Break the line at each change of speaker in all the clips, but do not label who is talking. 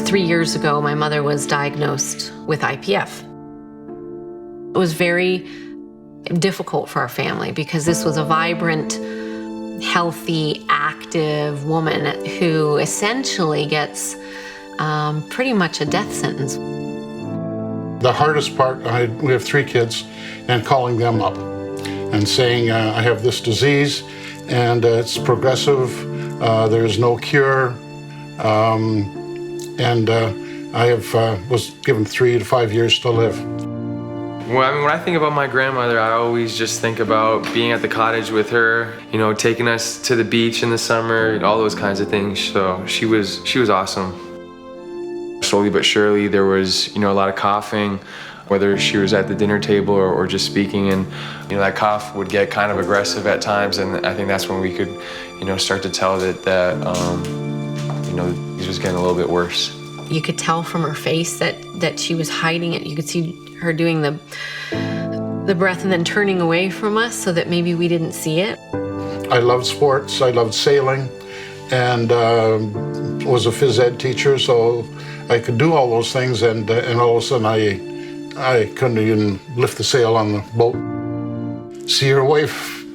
3 years ago, my mother was diagnosed with IPF. It was very difficult for our family because this was a vibrant, healthy, active woman who essentially gets pretty much a death sentence.
The hardest part, we have 3 kids, and calling them up and saying, I have this disease and it's progressive, there is no cure, and I was given 3 to 5 years to live.
Well, I mean, when I think about my grandmother, I always just think about being at the cottage with her, you know, taking us to the beach in the summer, all those kinds of things. So she was awesome. Slowly but surely, there was, you know, a lot of coughing, whether she was at the dinner table or just speaking, and, you know, that cough would get kind of aggressive at times, and I think that's when we could, you know, start to tell that you know, it was getting a little bit worse.
You could tell from her face that she was hiding it. You could see her doing the breath and then turning away from us so that maybe we didn't see it.
I loved sports, I loved sailing, and was a phys ed teacher, so I could do all those things, and all of a sudden I couldn't even lift the sail on the boat. See your wife,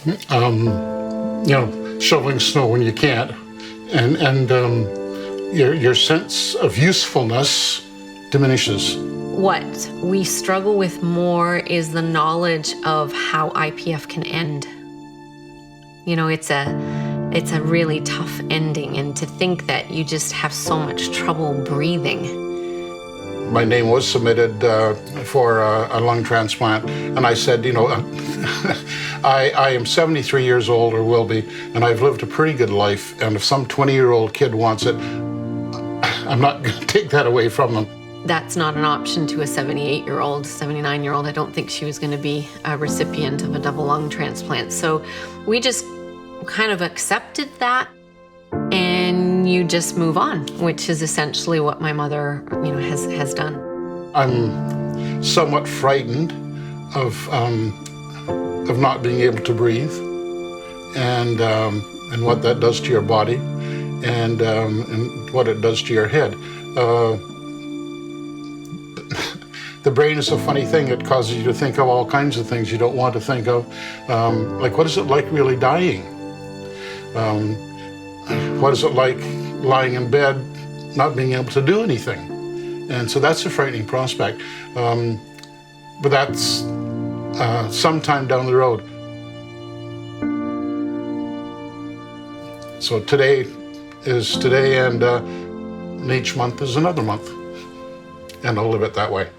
you know, shoveling snow when you can't, and your sense of usefulness diminishes.
What we struggle with more is the knowledge of how IPF can end. You know, it's a really tough ending, and to think that you just have so much trouble breathing.
My name was submitted for a lung transplant, and I said, you know, I am 73 years old, or will be, and I've lived a pretty good life, and if some 20-year-old kid wants it, I'm not going to take that away from them.
That's not an option to a 78-year-old, 79-year-old. I don't think she was going to be a recipient of a double lung transplant. So we just kind of accepted that, and you just move on, which is essentially what my mother, you know, has done.
I'm somewhat frightened of not being able to breathe, and what that does to your body, and what it does to your head. The brain is a funny thing. It causes you to think of all kinds of things you don't want to think of. Like, what is it like really dying? What is it like lying in bed, not being able to do anything? And so that's a frightening prospect. But that's sometime down the road. So today is today, and each month is another month. And I'll live it that way.